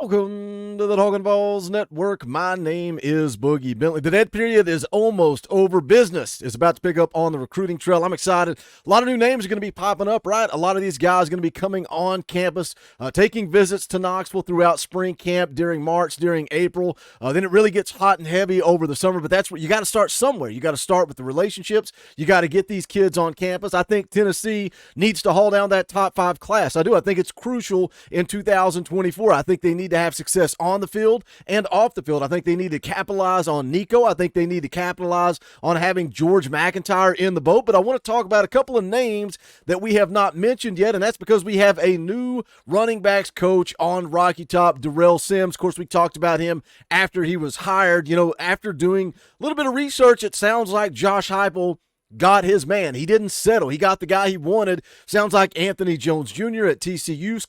Welcome to the Talkin VAWLS Network. My name is Boogie Bentley. The dead period is almost over. Business is about to pick up on the recruiting trail. I'm excited. A lot of new names are going to be popping up, right? A lot of these guys are going to be coming on campus, taking visits to Knoxville throughout spring camp, during March, during April. Then it really gets hot and heavy over the summer, but that's where you got to start somewhere. You got to start with the relationships. You got to get these kids on campus. I think Tennessee needs to haul down that top 5 class. I do. I think it's crucial in 2024. I think they need to have success on the field and off the field. I think they need to capitalize on Nico. I think they need to capitalize on having George McIntyre in the boat. But I want to talk about a couple of names that we have not mentioned yet, and that's because we have a new running backs coach on Rocky Top, Darrell Sims. Of course, we talked about him after he was hired. You know, after doing a little bit of research, it sounds like Josh Heupel got his man. He didn't settle. He got the guy he wanted. Sounds like Anthony Jones Jr. at TCU,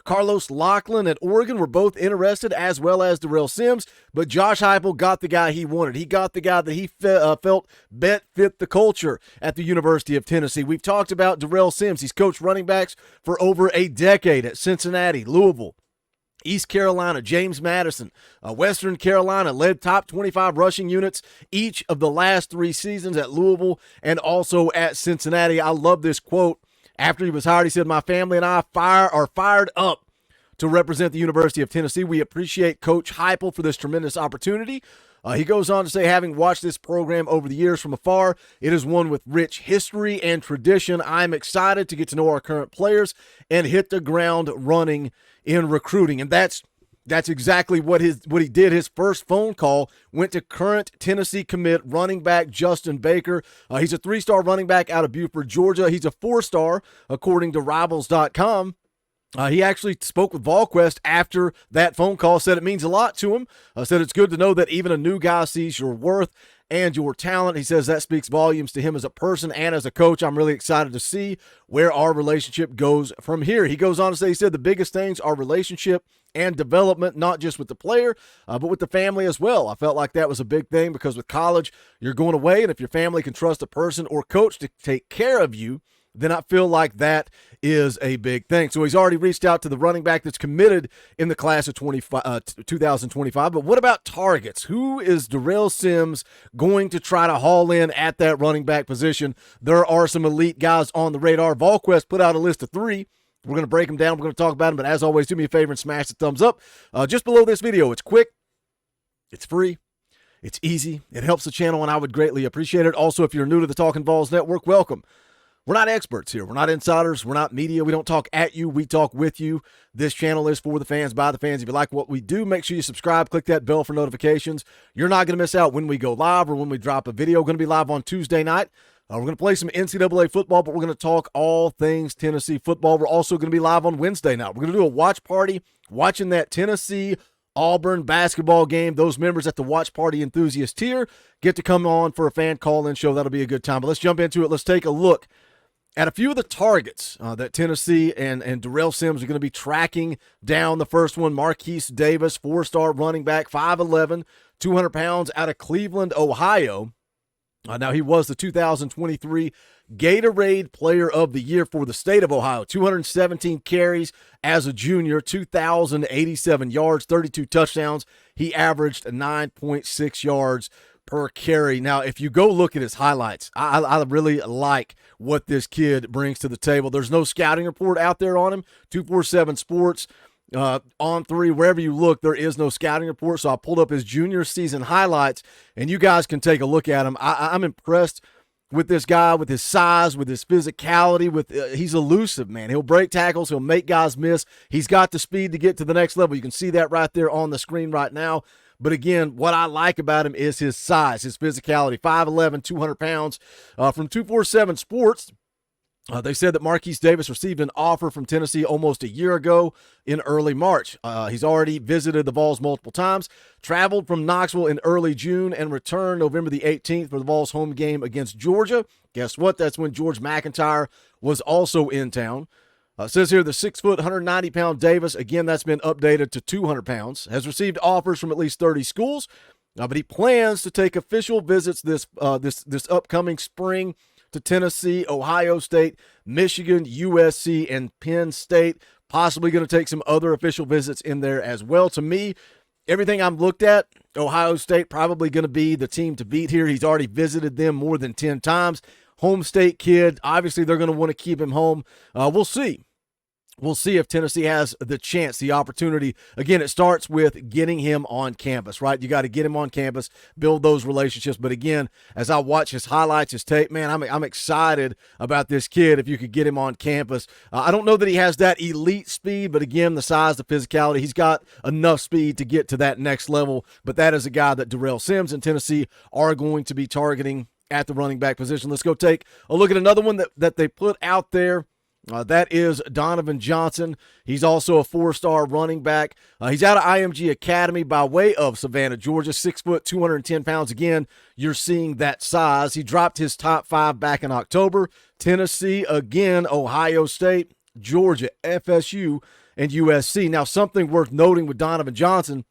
Carlos Lachlan at Oregon were both interested, as well as Darrell Sims. But Josh Heupel got the guy he wanted. He got the guy that he felt fit the culture at the University of Tennessee. We've talked about Darrell Sims. He's coached running backs for over a decade at Cincinnati, Louisville, East Carolina, James Madison, Western Carolina, led top 25 rushing units each of the last 3 seasons at Louisville and also at Cincinnati. I love this quote. After he was hired, he said, "My family and I are fired up to represent the University of Tennessee. We appreciate Coach Heupel for this tremendous opportunity." He goes on to say, having watched this program over the years from afar, it is one with rich history and tradition. I'm excited to get to know our current players and hit the ground running in recruiting. And that's exactly what he did. His first phone call went to current Tennessee commit running back Justin Baker. He's a 3-star running back out of Buford, Georgia. He's a 4-star, according to Rivals.com. He actually spoke with VolQuest after that phone call, said it means a lot to him, said it's good to know that even a new guy sees your worth and your talent. He says that speaks volumes to him as a person and as a coach. I'm really excited to see where our relationship goes from here. He goes on to say, he said the biggest things are relationship and development, not just with the player, but with the family as well. I felt like that was a big thing because with college, you're going away, and if your family can trust a person or coach to take care of you, then I feel like that is a big thing. So he's already reached out to the running back that's committed in the class of 2025. But what about targets? Who is Darrell Sims going to try to haul in at that running back position? There are some elite guys on the radar. VolQuest put out a list of 3. We're going to break them down. We're going to talk about them. But as always, do me a favor and smash the thumbs up. Just below this video, it's quick, it's free, it's easy, it helps the channel, and I would greatly appreciate it. Also, if you're new to the Talkin VAWLS Network, welcome. We're not experts here. We're not insiders. We're not media. We don't talk at you. We talk with you. This channel is for the fans, by the fans. If you like what we do, make sure you subscribe. Click that bell for notifications. You're not going to miss out when we go live or when we drop a video. We're going to be live on Tuesday night. We're going to play some NCAA football, but we're going to talk all things Tennessee football. We're also going to be live on Wednesday night. We're going to do a watch party watching that Tennessee Auburn basketball game. Those members at the watch party enthusiast tier get to come on for a fan call-in show. That'll be a good time. But let's jump into it. Let's take a look at a few of the targets that Tennessee and Darrell Sims are going to be tracking down. The first one, Marquise Davis, 4-star running back, 5'11", 200 pounds, out of Cleveland, Ohio. Now, he was the 2023 Gatorade Player of the Year for the state of Ohio. 217 carries as a junior, 2,087 yards, 32 touchdowns. He averaged 9.6 yards per carry. Now, if you go look at his highlights, I really like what this kid brings to the table. There's no scouting report out there on him. 247 Sports, on 3, wherever you look, there is no scouting report. So I pulled up his junior season highlights, and you guys can take a look at him. I'm impressed with this guy, with his size, with his physicality. He's elusive, man. He'll break tackles. He'll make guys miss. He's got the speed to get to the next level. You can see that right there on the screen right now. But again, what I like about him is his size, his physicality. 5'11", 200 pounds. From 247 Sports, they said that Marquise Davis received an offer from Tennessee almost a year ago in early March. He's already visited the Vols multiple times, traveled from Knoxville in early June, and returned November the 18th for the Vols home game against Georgia. Guess what? That's when George McIntyre was also in town. It says here the 6', 190-pound Davis, again, that's been updated to 200 pounds, has received offers from at least 30 schools, but he plans to take official visits this upcoming spring to Tennessee, Ohio State, Michigan, USC, and Penn State. Possibly going to take some other official visits in there as well. To me, everything I'm looked at, Ohio State probably going to be the team to beat here. He's already visited them more than 10 times. Home state kid. Obviously, they're going to want to keep him home. We'll see. We'll see if Tennessee has the chance, the opportunity. Again, it starts with getting him on campus, right? You got to get him on campus, build those relationships. But again, as I watch his highlights, his tape, man, I'm excited about this kid if you could get him on campus. I don't know that he has that elite speed, but again, the size, the physicality, he's got enough speed to get to that next level. But that is a guy that Darrell Sims and Tennessee are going to be targeting at the running back position. Let's go take a look at another one that they put out there. That is Donovan Johnson. He's also a 4-star running back. He's out of IMG Academy by way of Savannah, Georgia. 6 foot, 210 pounds. Again, you're seeing that size. He dropped his top 5 back in October. Tennessee, again, Ohio State, Georgia, FSU, and USC. Now, something worth noting with Donovan Johnson,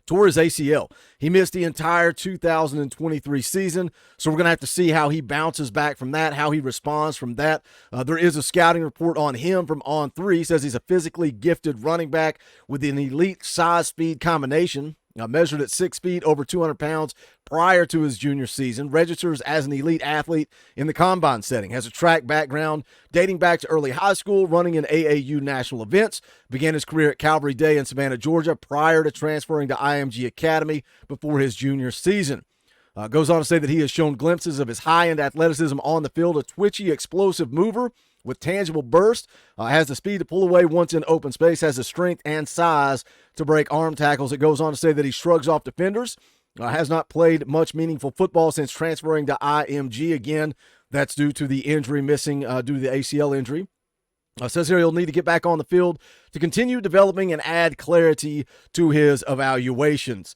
tore his ACL. He missed the entire 2023 season, so we're going to have to see how he bounces back from that, how he responds from that. There is a scouting report on him from On3. He says he's a physically gifted running back with an elite size-speed combination. Measured at 6 feet, over 200 pounds prior to his junior season, registers as an elite athlete in the combine setting, has a track background dating back to early high school, running in AAU national events, began his career at Calvary Day in Savannah, Georgia, prior to transferring to IMG Academy before his junior season. Goes on to say that he has shown glimpses of his high-end athleticism on the field, a twitchy, explosive mover with tangible burst, has the speed to pull away once in open space, has the strength and size to break arm tackles. It goes on to say that he shrugs off defenders, has not played much meaningful football since transferring to IMG. Again, that's due to the injury missing, due to the ACL injury. Says here he'll need to get back on the field to continue developing and add clarity to his evaluations.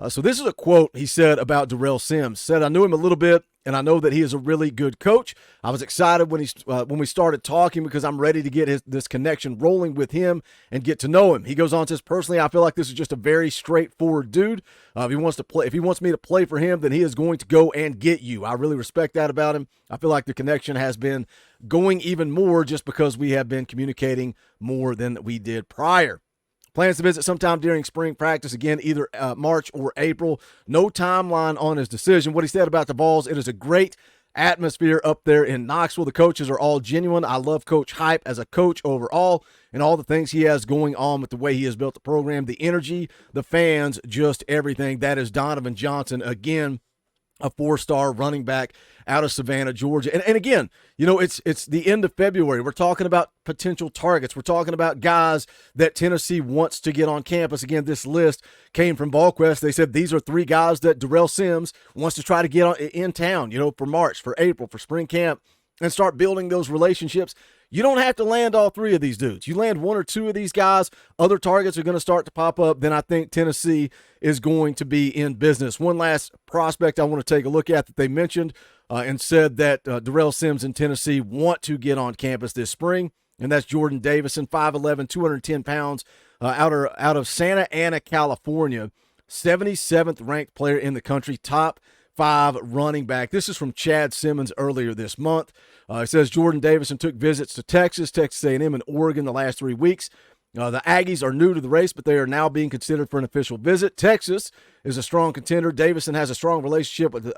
So this is a quote he said about Darrell Sims. Said, I knew him a little bit, and I know that he is a really good coach. I was excited when we started talking because I'm ready to get this connection rolling with him and get to know him. He goes on and says, personally, I feel like this is just a very straightforward dude. If he wants me to play for him, then he is going to go and get you. I really respect that about him. I feel like the connection has been going even more just because we have been communicating more than we did prior. Plans to visit sometime during spring practice, again, either March or April. No timeline on his decision. What he said about the Vols, it is a great atmosphere up there in Knoxville. The coaches are all genuine. I love Coach Hype as a coach overall and all the things he has going on with the way he has built the program, the energy, the fans, just everything. That is Donovan Johnson, again, a 4-star running back out of Savannah, Georgia. And again, you know, it's the end of February. We're talking about potential targets. We're talking about guys that Tennessee wants to get on campus. Again, this list came from VolQuest. They said these are 3 guys that Darrell Sims wants to try to get in town, you know, for March, for April, for spring camp, and start building those relationships. You don't have to land all 3 of these dudes. You land 1 or 2 of these guys, other targets are going to start to pop up. Then I think Tennessee is going to be in business. One last prospect I want to take a look at that they mentioned and said that Darrell Sims and Tennessee want to get on campus this spring, and that's Jordan Davidson, 5'11", 210 pounds, out of Santa Ana, California, 77th ranked player in the country, top 5 running back. This is from Chad Simmons earlier this month. It says Jordan Davidson took visits to Texas A&M, and Oregon the last 3 weeks. The Aggies are new to the race, but they are now being considered for an official visit. Texas is a strong contender. Davidson has a strong relationship with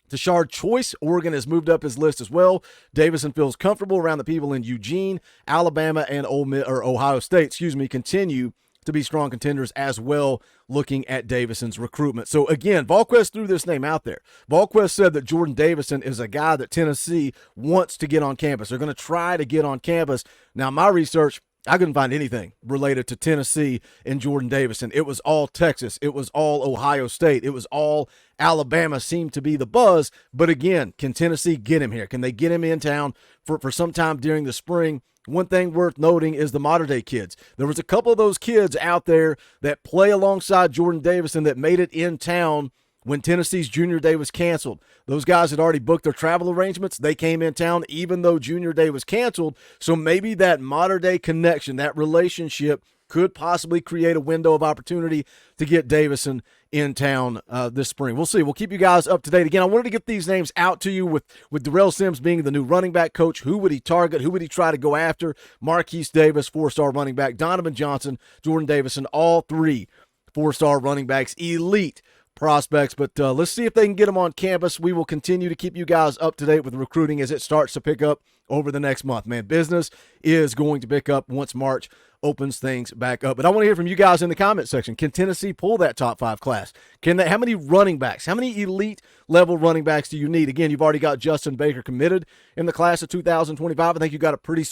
Tashard Choice. Oregon has moved up his list as well. Davidson feels comfortable around the people in Eugene, Alabama, and Ohio State, continue to be strong contenders as well, looking at Davidson's recruitment. So again, VolQuest threw this name out there. VolQuest said that Jordan Davidson is a guy that Tennessee wants to get on campus. They're going to try to get on campus. Now, my research, I couldn't find anything related to Tennessee and Jordan Davidson. It was all Texas. It was all Ohio State. It was all Alabama seemed to be the buzz. But again, can Tennessee get him here? Can they get him in town for some time during the spring? One thing worth noting is the modern-day kids. There was a couple of those kids out there that play alongside Jordan Davidson that made it in town when Tennessee's junior day was canceled. Those guys had already booked their travel arrangements. They came in town even though junior day was canceled. So maybe that modern-day connection, that relationship could possibly create a window of opportunity to get Davidson in town this spring. We'll see. We'll keep you guys up to date. Again, I wanted to get these names out to you with Darrell Sims being the new running back coach. Who would he target? Who would he try to go after? Marquise Davis, 4-star running back. Donovan Johnson, Jordan Davison, all 3 4-star running backs, elite prospects. But let's see if they can get them on campus. We will continue to keep you guys up to date with recruiting as it starts to pick up over the next month. Man, business is going to pick up once March opens things back up. But I want to hear from you guys in the comment section. Can Tennessee pull that top 5 class? Can they? How many running backs? How many elite level running backs do you need? Again, you've already got Justin Baker committed in the class of 2025. I think you've got a pretty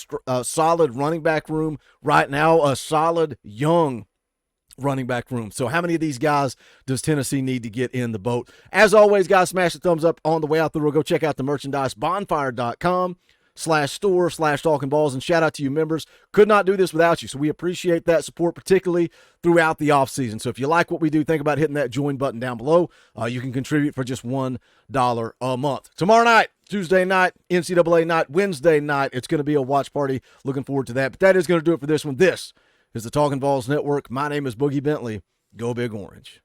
solid running back room right now, a solid young running back room. So how many of these guys does Tennessee need to get in the boat? As always, guys, smash the thumbs up on the way out the door. Go check out the merchandise, bonfire.com/store/Talkin VAWLS, and shout out to you members. Could not do this without you, so we appreciate that support, particularly throughout the off season. So if you like what we do, think about hitting that join button down below. You can contribute for just $1 a month. Tomorrow night, Tuesday night, NCAA night, Wednesday night, it's going to be a watch party. Looking forward to that. But that is going to do it for this one. This is the Talkin VAWLS Network. My name is Boogie Bentley. Go Big Orange.